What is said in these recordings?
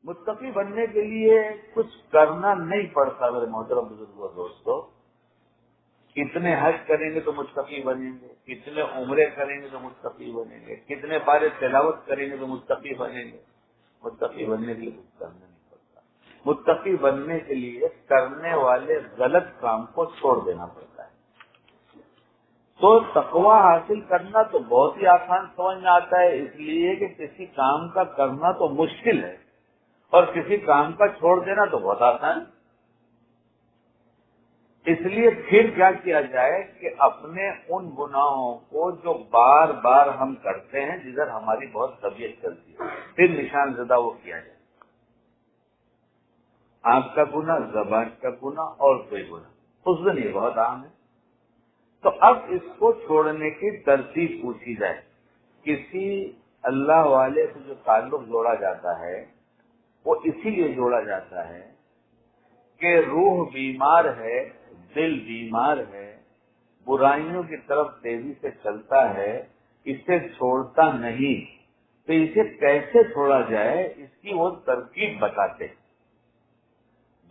متقی بننے کے لیے کچھ کرنا نہیں پڑتا میرے محترم بزرگوں دوستوں. کتنے حج کریں گے تو متقی بنیں گے, کتنے عمرے کریں گے تو متقی بنیں گے, کتنے پارے تلاوت کریں گے تو متقی بنیں گے. متقی بننے کے لیے کچھ کرنا نہیں پڑتا. متقی بننے کے لیے کرنے والے غلط کام کو چھوڑ دینا پڑتا ہے. تو تقویٰ حاصل کرنا تو بہت ہی آسان سمجھ میں آتا ہے, اس لیے کہ کسی کام کا کرنا تو مشکل ہے اور کسی کام کا چھوڑ دینا تو بہت آسان ہے. اس لیے پھر کیا کیا جائے کہ اپنے ان گناہوں کو جو بار بار ہم کرتے ہیں, جدھر ہماری بہت طبیعت چلتی ہے, پھر نشان زدہ وہ کیا جائے. آنکھ کا گناہ, زبان کا گناہ اور کوئی گناہ, حسن یہ بہت عام ہے. تو اب اس کو چھوڑنے کی ترتیب پوچھی جائے. کسی اللہ والے سے جو تعلق جوڑا جاتا ہے وہ اسی لیے جوڑا جاتا ہے کہ روح بیمار ہے, دل بیمار ہے, برائیوں کی طرف تیزی سے چلتا ہے, اسے چھوڑتا نہیں. تو اسے کیسے چھوڑا جائے اس کی وہ ترکیب بتاتے ہیں.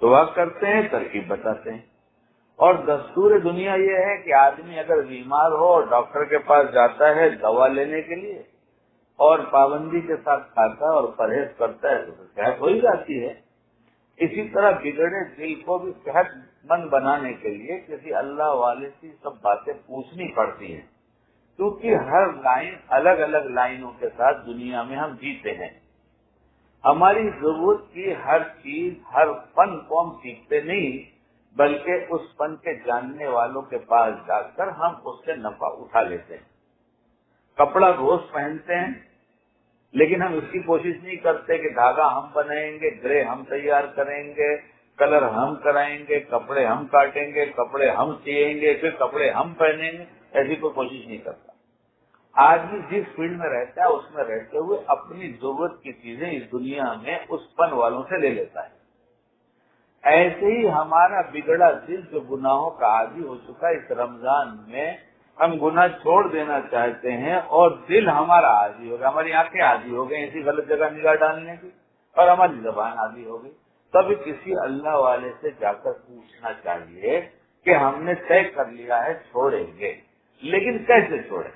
دعا کرتے ہیں, ترکیب بتاتے ہیں. اور دستور دنیا یہ ہے کہ آدمی اگر بیمار ہو اور ڈاکٹر کے پاس جاتا ہے دوا لینے کے لیے اور پابندی کے ساتھ کھاتا ہے اور پرہیز کرتا ہے تو صحت ہو ہی جاتی ہے. اسی طرح بگڑے دل کو بھی صحت مند بنانے کے لیے کسی اللہ والے سے سب باتیں پوچھنی پڑتی ہیں, کیونکہ ہر لائن الگ الگ لائنوں کے ساتھ دنیا میں ہم جیتے ہیں. ہماری ضرورت کی ہر چیز, ہر فن کو ہم سیکھتے نہیں, بلکہ اس فن کے جاننے والوں کے پاس جا کر ہم اس سے نفع اٹھا لیتے ہیں. کپڑا روز پہنتے ہیں لیکن ہم اس کی کوشش نہیں کرتے کہ دھاگا ہم بنائیں گے, گرے ہم تیار کریں گے, کلر ہم کرائیں گے, کپڑے ہم کاٹیں گے, کپڑے ہم سیئیں گے, پھر کپڑے ہم پہنیں گے. ایسی کوئی کوشش نہیں کرتا. آدمی جس فیلڈ میں رہتا ہے اس میں رہتے ہوئے اپنی ضرورت کی چیزیں اس دنیا میں اس فن والوں سے لے لیتا ہے. ایسے ہی ہمارا بگڑا دل جو گناہوں کا عادی ہو چکا ہے, اس رمضان میں ہم گناہ چھوڑ دینا چاہتے ہیں اور دل ہمارا عادی ہو گیا, ہماری آنکھیں عادی ہو گئی ایسی غلط جگہ نگاہ ڈالنے کی, اور ہماری زبان عادی ہو گئی. تب کسی اللہ والے سے جا کر پوچھنا چاہیے کہ ہم نے طے کر لیا ہے چھوڑیں گے, لیکن کیسے چھوڑیں.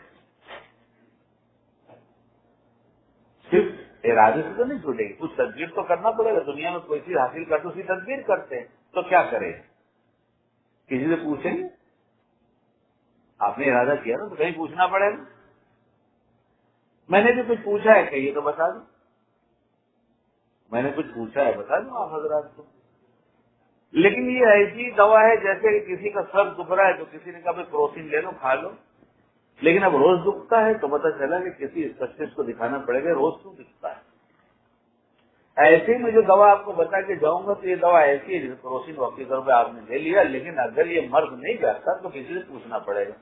صرف ارادے سے تو نہیں چھوٹے گی, کچھ تدبیر تو کرنا پڑے گا. دنیا میں کوئی چیز حاصل کرتے اسی تدبیر کرتے ہیں, تو کیا کریں, کسی سے پوچھیں گے. آپ نے ارادہ کیا نا تو کہیں پوچھنا پڑے گا. میں نے بھی کچھ پوچھا ہے کہیے تو بتا دوں, میں نے کچھ پوچھا ہے بتا دوں آپ حضرات کو. لیکن یہ ایسی دوا ہے جیسے کہ کسی کا سر دکھ رہا ہے تو کسی نے کہا پروٹین لے لو کھا لو, لیکن اب روز دکھتا ہے تو پتہ چلا کہ کسی اسپیشلسٹ کو دکھانا پڑے گا روز کیوں دکھتا ہے. ایسے ہی میں جو دوا آپ کو بتا کے جاؤں گا تو یہ دوا ایسی ہے جیسے پروٹین وقتی طور پہ آپ نے لے لیا, لیکن اگر یہ مرض نہیں جاتا تو کسی سے پوچھنا پڑے گا.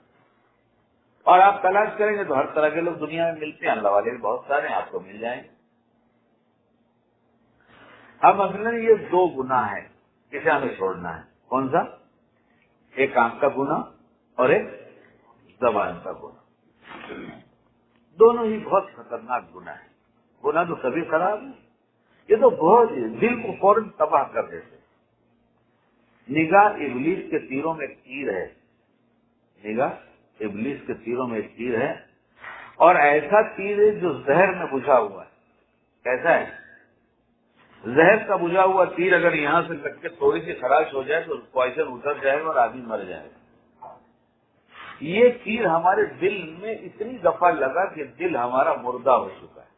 اور آپ تلاش کریں گے تو ہر طرح کے لوگ دنیا میں ملتے ہیں, اللہ والے بھی بہت سارے آپ کو مل جائیں گے. اب مثلاً یہ دو گناہ ہیں اسے ہمیں چھوڑنا ہے. کون سا؟ ایک آنکھ کا گناہ اور ایک زبان کا گناہ. دونوں ہی بہت خطرناک گناہ ہیں. گناہ تو سبھی خراب ہے, یہ تو بہت دل کو فوراً تباہ کر دیتے. نگاہ ابلیس کے تیروں میں ایک تیر ہے, نگاہ ابلیس کے تیروں میں ایک تیر ہے, اور ایسا تیر ہے جو زہر میں بجھا ہوا ہے. کیسا ہے؟ زہر کا بجھا ہوا تیر اگر یہاں سے لگ کے تھوڑی سی خراش ہو جائے تو پوائزن اتر جائے گا اور آدمی مر جائے گا. یہ تیر ہمارے دل میں اتنی دفعہ لگا کہ دل ہمارا مردہ ہو چکا ہے.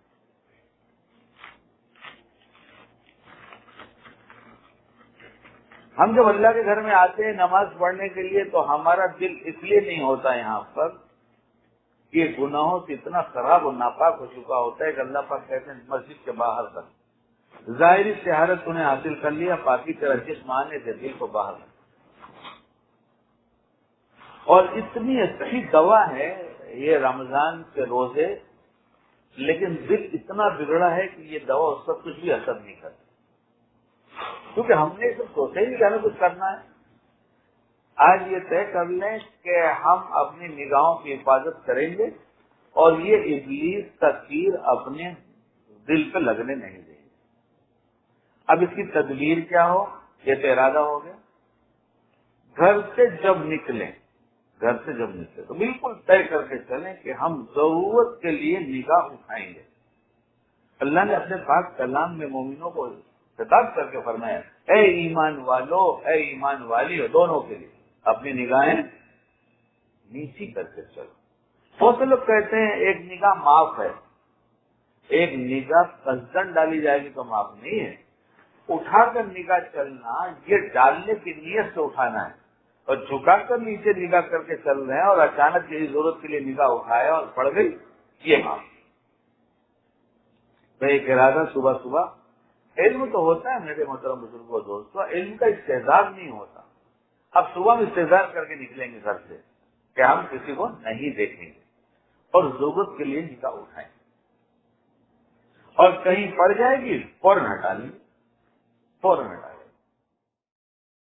ہم جب اللہ کے گھر میں آتے ہیں نماز پڑھنے کے لیے تو ہمارا دل اس لیے نہیں ہوتا یہاں پر کہ گناہوں سے اتنا خراب اور ناپاک ہو چکا ہوتا ہے کہ اللہ پاک کہتے ہیں مسجد کے باہر کر, ظاہری طہارت انہیں حاصل کر لیا, پاکی تیرا جسم آنے سے دل کو باہر کر. اور اتنی اچھی دوا ہے یہ رمضان کے روزے, لیکن دل اتنا بگڑا ہے کہ یہ دوا اس پر کچھ بھی اثر نہیں کرتی, کیونکہ ہم نے صرف سوچا ہی نہیں کہ ہمیں کچھ کرنا ہے. آج یہ طے کر لیں کہ ہم اپنی نگاہوں کی حفاظت کریں گے اور یہ ابلیس کا تیر اپنے دل پہ لگنے نہیں دیں گے. اب اس کی تدبیر کیا ہو؟ یہ تو ارادہ ہو گیا، گھر سے جب نکلیں تو بالکل طے کر کے چلیں کہ ہم ضرورت کے لیے نگاہ اٹھائیں گے۔ اللہ نے اپنے پاک کلام میں مومنوں کو خطاب کر کے فرمایا، اے ایمان والو، اے ایمان والیو، دونوں کے لیے اپنی نگاہیں نیچی کر کے چلو۔ بہت سے لوگ کہتے ہیں ایک نگاہ معاف ہے، ایک نگاہ قصدن ڈالی جائے گی تو معاف نہیں ہے۔ اٹھا کر نگاہ چلنا یہ ڈالنے کی نیت سے اٹھانا ہے، اور جھکا کر نیچے نگاہ کر کے چل رہے ہیں اور اچانک کسی ضرورت کے لیے نگاہ اٹھایا اور پڑ گئی، یہ معاف۔ میں ایک ارادہ صبح علم تو ہوتا ہے میرے محترم بزرگوں دوستوں، علم کا استعداد نہیں ہوتا۔ اب صبح میں استعداد کر کے نکلیں گے گھر سے کہ ہم کسی کو نہیں دیکھیں گے اور ضرورت کے لیے نگاہ اٹھائیں گے، اور کہیں پڑ جائے گی فوراً ہٹا لیں گے، فوراً ہٹا